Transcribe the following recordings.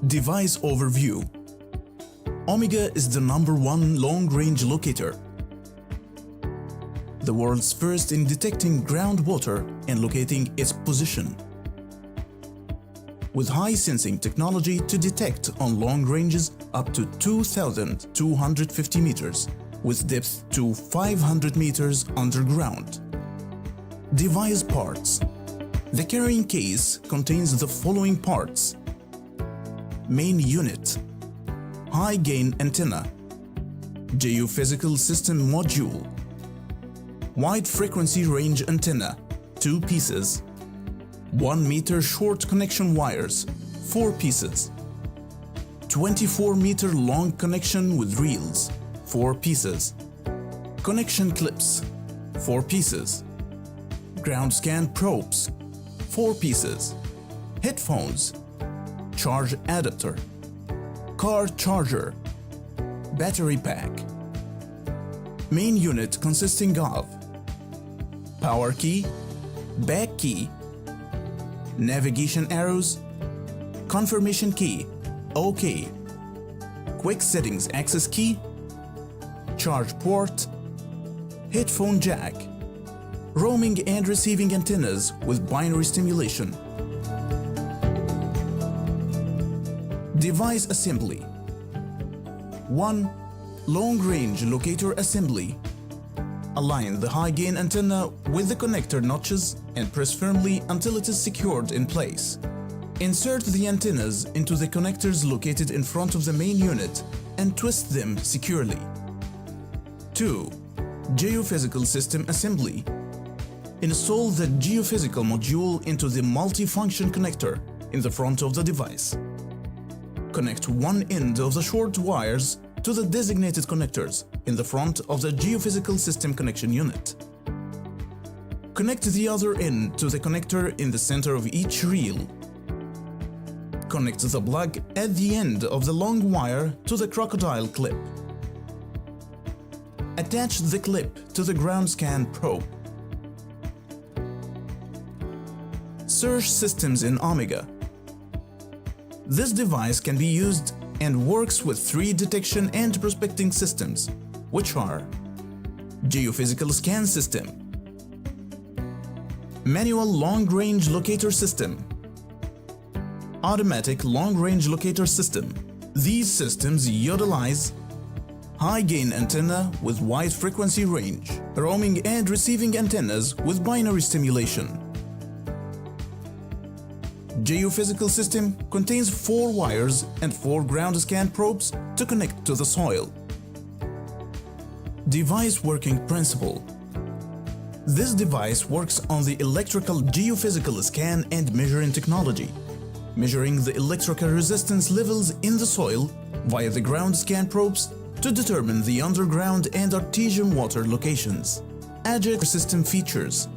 Device overview. Omega is the #1 long-range locator, the world's first in detecting groundwater and locating its position. With high sensing technology to detect on long ranges up to 2,250 meters, with depth to 500 meters underground. Device parts. The carrying case contains the following parts: main unit, high gain antenna, geophysical system module, wide frequency range antenna, 2 pieces, 1 meter short connection wires, 4 pieces, 24 meter long connection with reels, 4 pieces, connection clips, 4 pieces, ground scan probes, 4 pieces, headphones, charge adapter, car charger, battery pack. Main unit consisting of power key, back key, navigation arrows, confirmation key, OK, quick settings access key, charge port, headphone jack, roaming and receiving antennas with binary stimulation. Device assembly. 1. Long-range locator assembly. Align the high-gain antenna with the connector notches and press firmly until it is secured in place. Insert the antennas into the connectors located in front of the main unit and twist them securely. 2. Geophysical system assembly. Install the geophysical module into the multifunction connector in the front of the device. Connect one end of the short wires to the designated connectors in the front of the geophysical system connection unit. Connect the other end to the connector in the center of each reel. Connect the plug at the end of the long wire to the crocodile clip. Attach the clip to the ground scan probe. Search systems in Omega. This device can be used and works with 3 detection and prospecting systems, which are Geophysical Scan System, Manual Long-Range Locator System, Automatic Long-Range Locator System. These systems utilize high-gain antenna with wide frequency range, roaming and receiving antennas with binary stimulation. Geophysical system contains 4 wires and 4 ground scan probes to connect to the soil. Device working principle. This device works on the electrical geophysical scan and measuring technology, measuring the electrical resistance levels in the soil via the ground scan probes to determine the underground and artesian water locations. AJAX system features.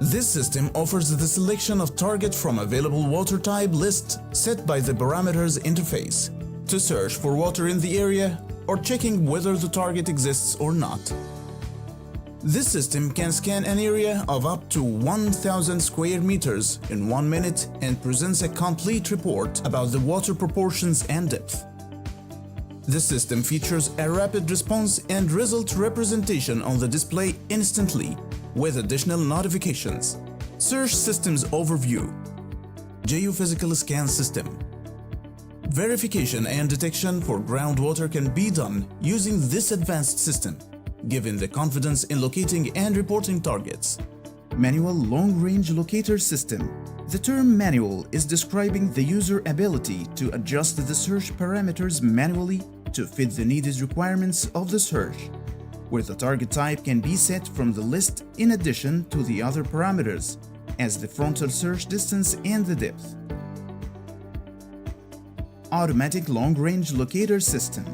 This system offers the selection of target from available water type list set by the parameters interface to search for water in the area or checking whether the target exists or not. This system can scan an area of up to 1,000 square meters in 1 minute and presents a complete report about the water proportions and depth. The system features a rapid response and result representation on the display instantly, with additional notifications. Search systems overview. Geophysical scan system. Verification and detection for groundwater can be done using this advanced system, given the confidence in locating and reporting targets. Manual long-range locator system. The term manual is describing the user ability to adjust the search parameters manually to fit the needed requirements of the search, where the target type can be set from the list in addition to the other parameters, as the frontal search distance and the depth. Automatic long-range locator system.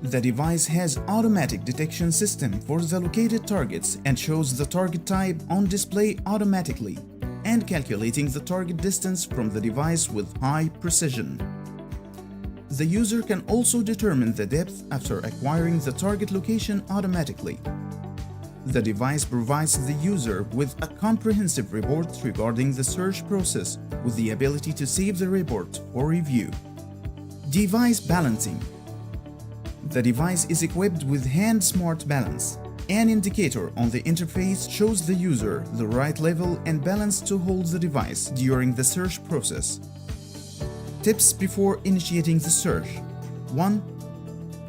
The device has automatic detection system for the located targets and shows the target type on display automatically and calculating the target distance from the device with high precision. The user can also determine the depth after acquiring the target location automatically. The device provides the user with a comprehensive report regarding the search process with the ability to save the report for review. Device balancing. The device is equipped with Hand Smart Balance. An indicator on the interface shows the user the right level and balance to hold the device during the search process. Tips before initiating the search. 1.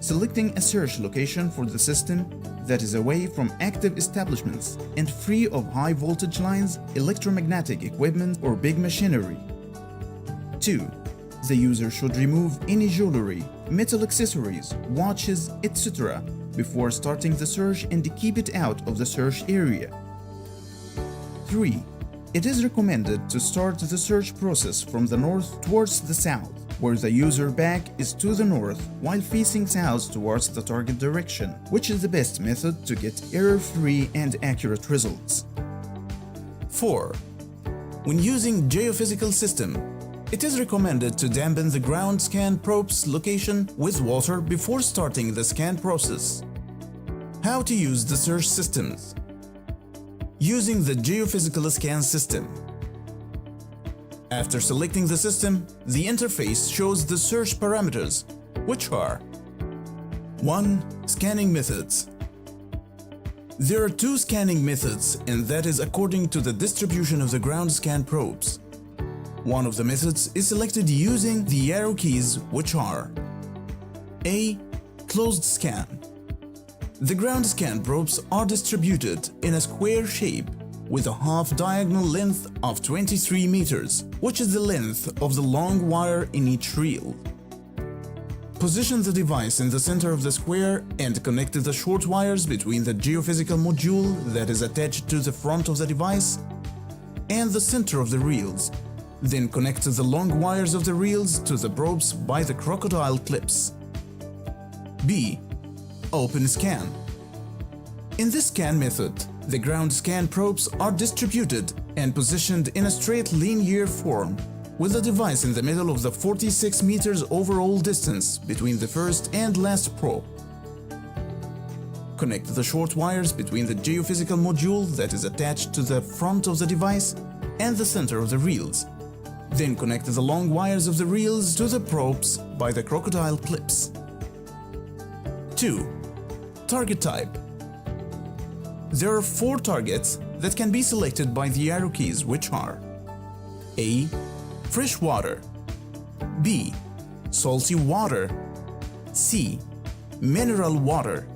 Selecting a search location for the system that is away from active establishments and free of high voltage lines, electromagnetic equipment, or big machinery. 2. The user should remove any jewelry, metal accessories, watches, etc. before starting the search and keep it out of the search area. 3. It is recommended to start the search process from the north towards the south, where the user back is to the north while facing south towards the target direction, which is the best method to get error-free and accurate results. 4. When using geophysical system, it is recommended to dampen the ground scan probe's location with water before starting the scan process. How to use the search systems? Using the geophysical scan system. After selecting the system, the interface shows the search parameters, which are 1. Scanning methods. There are 2 scanning methods, and that is according to the distribution of the ground scan probes. One of the methods is selected using the arrow keys, which are A. Closed scan. The ground scan probes are distributed in a square shape with a half diagonal length of 23 meters, which is the length of the long wire in each reel. Position the device in the center of the square and connect the short wires between the geophysical module that is attached to the front of the device and the center of the reels. Then connect the long wires of the reels to the probes by the crocodile clips. B. Open scan. In this scan method, the ground scan probes are distributed and positioned in a straight linear form, with the device in the middle of the 46 meters overall distance between the first and last probe. Connect the short wires between the geophysical module that is attached to the front of the device and the center of the reels. Then connect the long wires of the reels to the probes by the crocodile clips. 2. Target type. There are 4 targets that can be selected by the arrow keys, which are A. Fresh water. B. Salty water. C. Mineral water.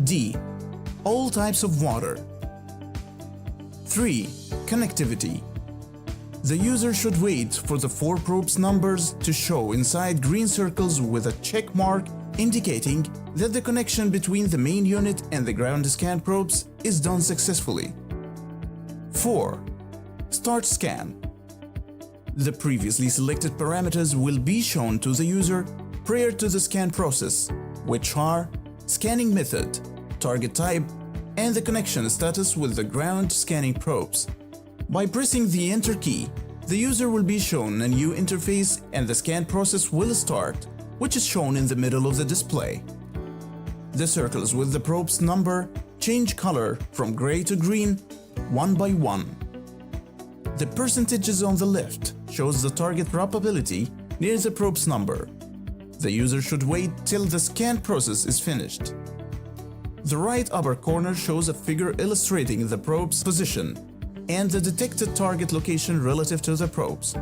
D. All types of water. 3. Connectivity. The user should wait for the 4 probes numbers to show inside green circles with a check mark indicating that the connection between the main unit and the ground scan probes is done successfully. 4. Start scan. The previously selected parameters will be shown to the user prior to the scan process, which are scanning method, target type, and the connection status with the ground scanning probes. By pressing the Enter key, the user will be shown a new interface and the scan process will start, which is shown in the middle of the display. The circles with the probe's number change color from gray to green, one by one. The percentages on the left shows the target probability near the probe's number. The user should wait till the scan process is finished. The right upper corner shows a figure illustrating the probe's position and the detected target location relative to the probes.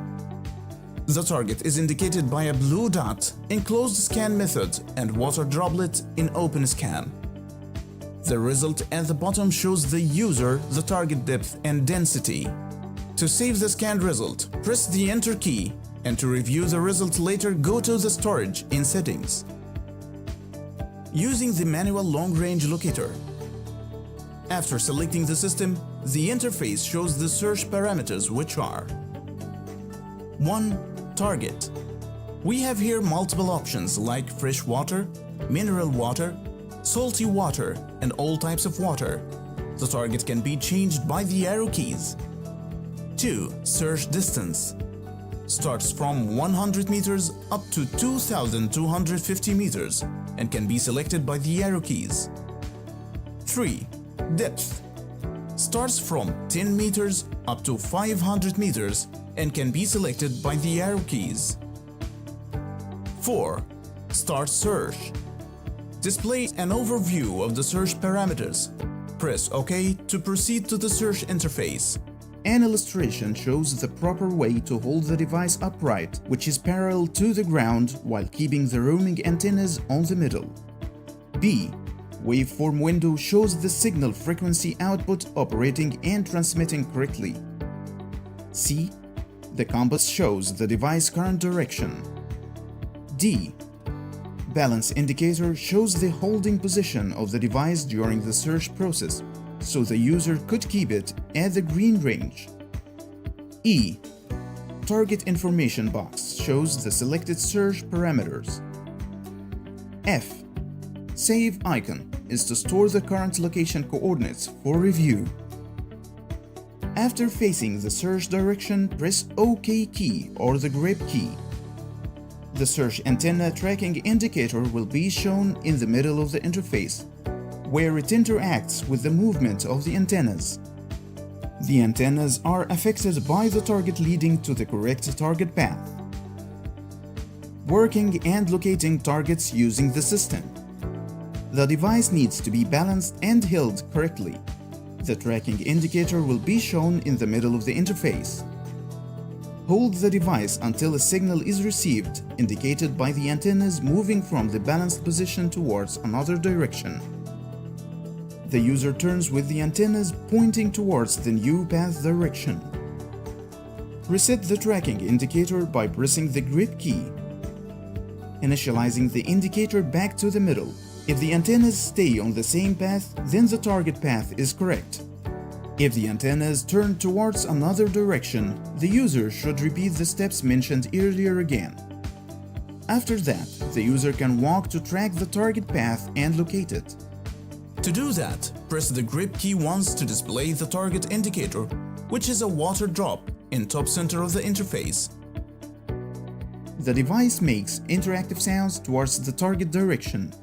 The target is indicated by a blue dot in closed scan method and water droplet in open scan. The result at the bottom shows the user the target depth and density. To save the scanned result, press the Enter key, and to review the result later, go to the storage in Settings. Using the manual long-range locator. After selecting the system, the interface shows the search parameters, which are 1. Target. We have here multiple options like fresh water, mineral water, salty water, and all types of water. The target can be changed by the arrow keys. 2. Search distance. Starts from 100 meters up to 2,250 meters and can be selected by the arrow keys. 3. Depth starts from 10 meters up to 500 meters and can be selected by the arrow keys. 4. Start search. Displays an overview of the search parameters. Press OK to proceed to the search interface. An illustration shows the proper way to hold the device upright, which is parallel to the ground while keeping the roaming antennas on the middle. B. Waveform window shows the signal frequency output operating and transmitting correctly. C. The compass shows the device current direction. D. Balance indicator shows the holding position of the device during the search process, so the user could keep it at the green range. E. Target information box shows the selected search parameters. F. Save icon is to store the current location coordinates for review. After facing the search direction, press OK key or the grip key. The search antenna tracking indicator will be shown in the middle of the interface, where it interacts with the movement of the antennas. The antennas are affected by the target leading to the correct target path. Working and locating targets using the system. The device needs to be balanced and held correctly. The tracking indicator will be shown in the middle of the interface. Hold the device until a signal is received, indicated by the antennas moving from the balanced position towards another direction. The user turns with the antennas pointing towards the new path direction. Reset the tracking indicator by pressing the grip key. Initializing the indicator back to the middle. If the antennas stay on the same path, then the target path is correct. If the antennas turn towards another direction, the user should repeat the steps mentioned earlier again. After that, the user can walk to track the target path and locate it. To do that, press the grip key once to display the target indicator, which is a water drop in top center of the interface. The device makes interactive sounds towards the target direction.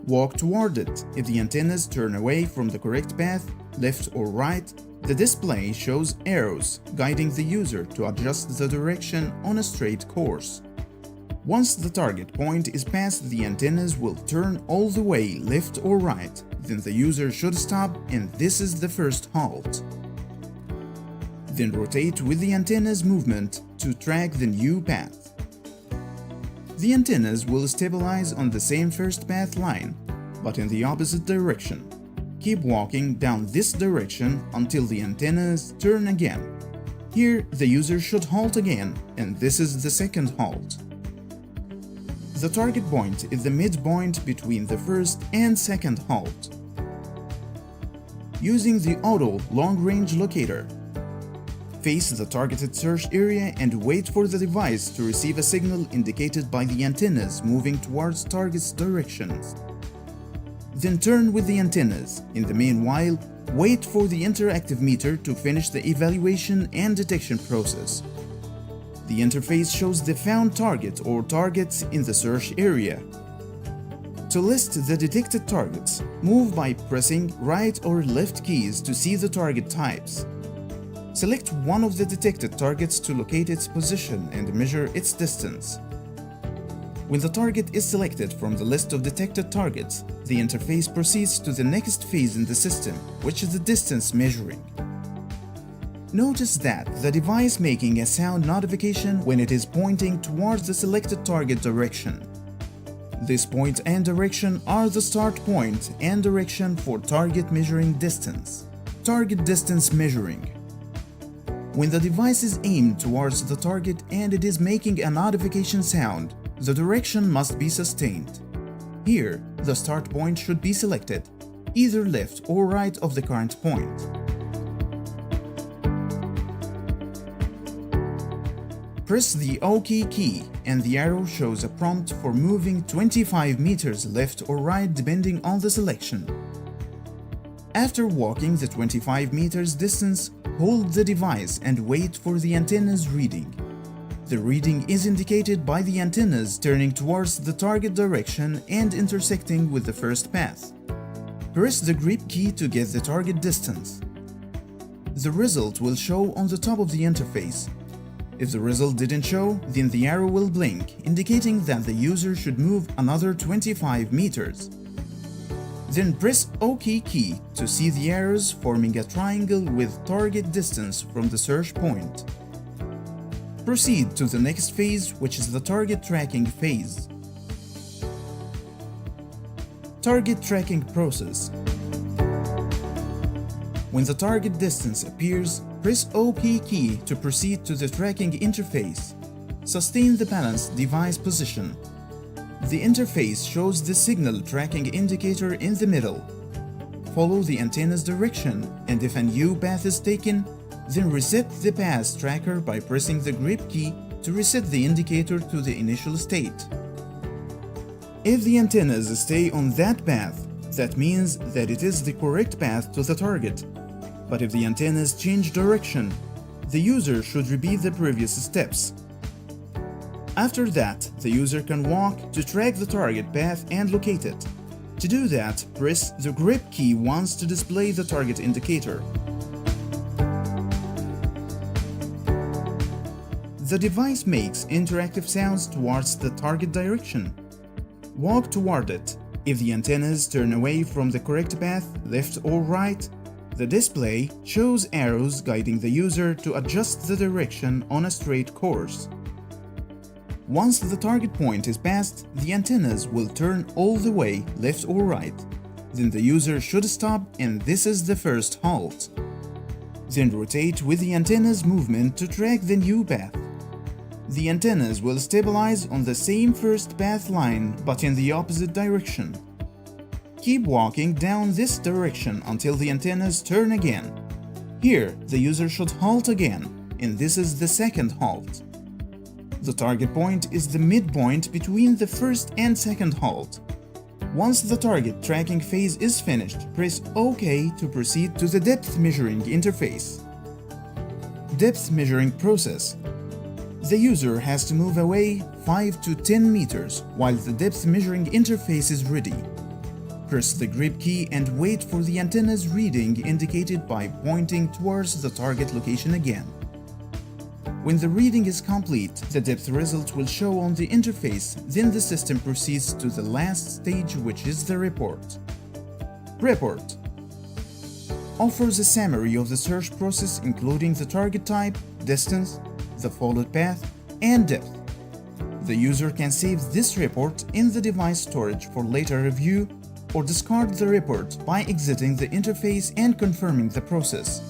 Walk toward it. If the antennas turn away from the correct path, left or right, the display shows arrows guiding the user to adjust the direction on a straight course. Once the target point is passed, the antennas will turn all the way left or right, then the user should stop, and this is the first halt. Then rotate with the antenna's movement to track the new path. The antennas will stabilize on the same first path line, but in the opposite direction. Keep walking down this direction until the antennas turn again. Here, the user should halt again, and this is the second halt. The target point is the midpoint between the first and second halt. Using the auto long-range locator, face the targeted search area and wait for the device to receive a signal indicated by the antennas moving towards target's directions. Then turn with the antennas. In the meanwhile, wait for the interactive meter to finish the evaluation and detection process. The interface shows the found target or targets in the search area. To list the detected targets, move by pressing right or left keys to see the target types. Select one of the detected targets to locate its position and measure its distance. When the target is selected from the list of detected targets, the interface proceeds to the next phase in the system, which is the distance measuring. Notice that the device making a sound notification when it is pointing towards the selected target direction. This point and direction are the start point and direction for target measuring distance. Target distance measuring. When the device is aimed towards the target and it is making a notification sound, the direction must be sustained. Here, the start point should be selected, either left or right of the current point. Press the OK key and the arrow shows a prompt for moving 25 meters left or right depending on the selection. After walking the 25 meters distance, hold the device and wait for the antenna's reading. The reading is indicated by the antennas turning towards the target direction and intersecting with the first path. Press the grip key to get the target distance. The result will show on the top of the interface. If the result didn't show, then the arrow will blink, indicating that the user should move another 25 meters. Then press OK key to see the arrows forming a triangle with target distance from the search point. Proceed to the next phase, which is the target tracking phase. Target tracking process. When the target distance appears, press OK key to proceed to the tracking interface. Sustain the balanced device position. The interface shows the signal tracking indicator in the middle. Follow the antenna's direction, and if a new path is taken, then reset the path tracker by pressing the grip key to reset the indicator to the initial state. If the antennas stay on that path, that means that it is the correct path to the target. But if the antennas change direction, the user should repeat the previous steps. After that, the user can walk to track the target path and locate it. To do that, press the grip key once to display the target indicator. The device makes interactive sounds towards the target direction. Walk toward it. If the antennas turn away from the correct path, left or right, the display shows arrows guiding the user to adjust the direction on a straight course. Once the target point is passed, the antennas will turn all the way left or right. Then the user should stop, and this is the first halt. Then rotate with the antenna's movement to track the new path. The antennas will stabilize on the same first path line but in the opposite direction. Keep walking down this direction until the antennas turn again. Here, the user should halt again, and this is the second halt. The target point is the midpoint between the first and second halt. Once the target tracking phase is finished, press OK to proceed to the depth measuring interface. Depth measuring process. The user has to move away 5 to 10 meters while the depth measuring interface is ready. Press the grip key and wait for the antenna's reading indicated by pointing towards the target location again. When the reading is complete, the depth result will show on the interface, then the system proceeds to the last stage, which is the report. Report offers a summary of the search process including the target type, distance, the followed path, and depth. The user can save this report in the device storage for later review or discard the report by exiting the interface and confirming the process.